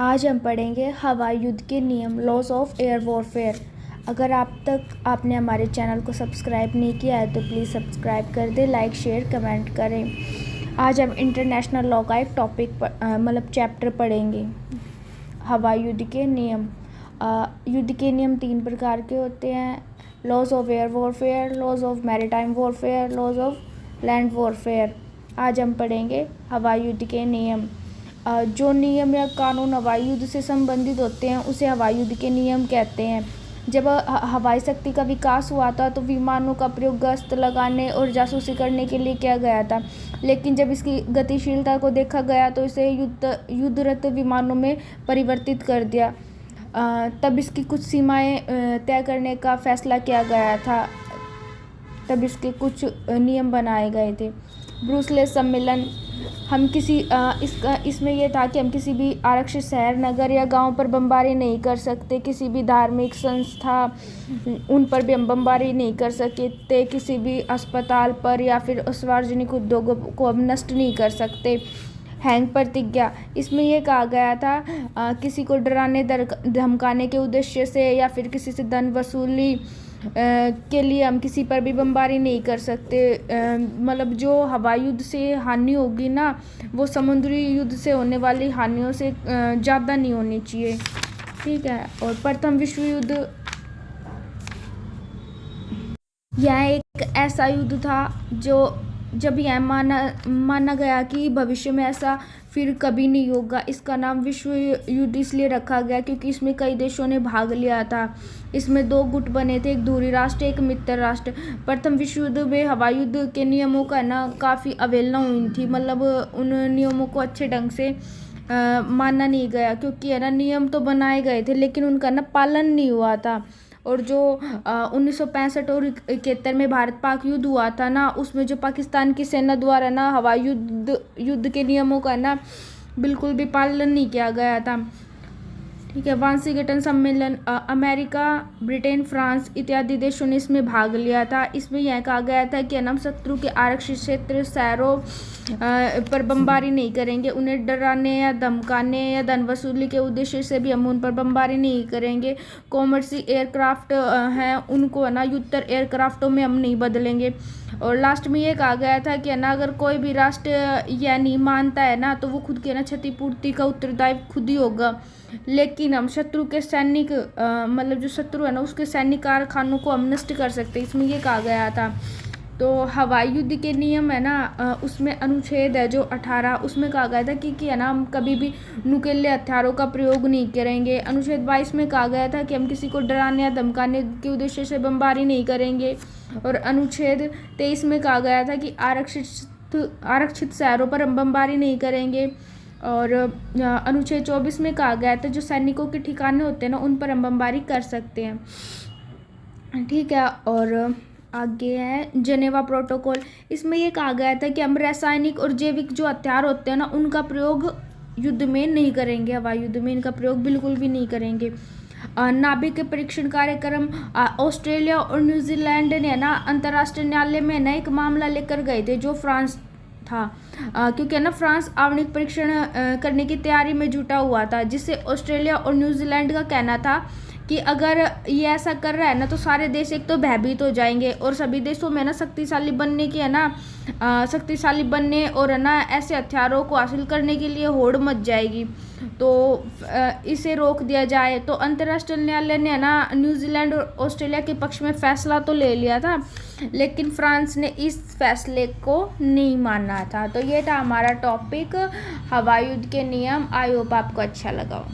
आज हम पढ़ेंगे हवाई युद्ध के नियम, लॉज ऑफ एयर वॉरफेयर। अगर आपने हमारे चैनल को सब्सक्राइब नहीं किया है तो प्लीज़ सब्सक्राइब कर दें, लाइक शेयर कमेंट करें। आज हम इंटरनेशनल लॉ का एक टॉपिक चैप्टर पढ़ेंगे, हवाई युद्ध के नियम। युद्ध के नियम 3 प्रकार के होते हैं: laws of air warfare, laws of maritime warfare, laws of land warfare. आज हम पढ़ेंगे हवाई युद्ध के नियम। जो नियम या कानून हवाई युद्ध से संबंधित होते हैं उसे हवाई युद्ध के नियम कहते हैं। जब हवाई शक्ति का विकास हुआ था तो विमानों का प्रयोग गश्त लगाने और जासूसी करने के लिए किया गया था, लेकिन जब इसकी गतिशीलता को देखा गया तो इसे युद्धरत विमानों में परिवर्तित कर दिया। तब इसकी कुछ सीमाएं तय करने का फैसला किया गया था, तब इसके कुछ नियम बनाए गए थे। ब्रुसेल्स सम्मेलन। हम इसमें यह था कि हम किसी भी आरक्षित शहर, नगर या गांव पर बमबारी नहीं कर सकते। किसी भी धार्मिक संस्था उन पर भी हम बमबारी नहीं कर सकते। किसी भी अस्पताल पर या फिर सार्वजनिक उद्योगों को हम नष्ट नहीं कर सकते। हैंग प्रतिज्ञा। इसमें यह कहा गया था किसी को डराने धमकाने के उद्देश्य से या फिर किसी से धन वसूली के लिए हम किसी पर भी बमबारी नहीं कर सकते। मतलब जो हवाई युद्ध से हानि होगी ना, वो समुद्री युद्ध से होने वाली हानियों से ज़्यादा नहीं होनी चाहिए, ठीक है। और प्रथम विश्व युद्ध, यह एक ऐसा युद्ध था जब यह माना गया कि भविष्य में ऐसा फिर कभी नहीं होगा। इसका नाम विश्व युद्ध इसलिए रखा गया क्योंकि इसमें कई देशों ने भाग लिया था। इसमें 2 गुट बने थे, एक दूरी राष्ट्र, एक मित्र राष्ट्र। प्रथम विश्व युद्ध में हवाई युद्ध के नियमों का काफ़ी अवहेलना हुई थी। मतलब उन नियमों को अच्छे ढंग से माना नहीं गया, क्योंकि नियम तो बनाए गए थे लेकिन उनका पालन नहीं हुआ था। और जो 1965 और 71 में भारत पाक युद्ध हुआ था ना, उसमें जो पाकिस्तान की सेना द्वारा हवाई युद्ध के नियमों का बिल्कुल भी पालन नहीं किया गया था, ठीक है। वाशिंगटन सम्मेलन। अमेरिका, ब्रिटेन, फ्रांस इत्यादि देशों ने इसमें भाग लिया था। इसमें यह कहा गया था कि हम शत्रु के आरक्षित क्षेत्र, शहरों पर बमबारी नहीं करेंगे। उन्हें डराने या धमकाने या धन वसूली के उद्देश्य से भी हम उन पर बमबारी नहीं करेंगे। कॉमर्शियल एयरक्राफ्ट हैं, उनको युद्धर एयरक्राफ्टों में हम नहीं बदलेंगे। और लास्ट में ये कहा गया था कि अगर कोई भी राष्ट्र यह नहीं मानता है तो वो खुद के क्षतिपूर्ति का उत्तरदायित्व खुद ही होगा, लेकिन हम शत्रु के सैनिक मतलब जो शत्रु है उसके सैनिक कारखानों को हम नष्ट कर सकते, इसमें ये कहा गया था। तो हवाई युद्ध के नियम है उसमें अनुच्छेद है जो 18, उसमें कहा गया था कि हम कभी भी नुकीले हथियारों का प्रयोग नहीं करेंगे। अनुच्छेद 22 में कहा गया था कि हम किसी को डराने या धमकाने के उद्देश्य से बमबारी नहीं करेंगे। और अनुच्छेद 23 में कहा गया था कि आरक्षित शहरों पर हम बमबारी नहीं करेंगे। और अनुच्छेद 24 में कहा गया था जो सैनिकों के ठिकाने होते हैं उन पर हम बमबारी कर सकते हैं, ठीक है। और आगे है जेनेवा प्रोटोकॉल। इसमें यह कहा गया था कि हम रासायनिक और जैविक जो हथियार होते हैं उनका प्रयोग युद्ध में नहीं करेंगे। हवाई युद्ध में इनका प्रयोग बिल्कुल भी नहीं करेंगे। नाभिक के परीक्षण कार्यक्रम। ऑस्ट्रेलिया और न्यूजीलैंड ने अंतर्राष्ट्रीय न्यायालय में एक मामला लेकर गए थे जो फ्रांस था, क्योंकि फ्रांस आणविक परीक्षण करने की तैयारी में जुटा हुआ था, जिससे ऑस्ट्रेलिया और न्यूजीलैंड का कहना था कि अगर ये ऐसा कर रहा है तो सारे देश एक तो भयभीत हो जाएंगे और सभी देशों में शक्तिशाली बनने की शक्तिशाली बनने और ऐसे हथियारों को हासिल करने के लिए होड़ मच जाएगी। तो इसे रोक दिया जाए। तो अंतर्राष्ट्रीय न्यायालय ने न्यूजीलैंड और ऑस्ट्रेलिया के पक्ष में फैसला तो ले लिया था, लेकिन फ्रांस ने इस फैसले को नहीं माना था। तो ये था हमारा टॉपिक, हवाई युद्ध के नियम। आई होप आपको अच्छा लगा हो।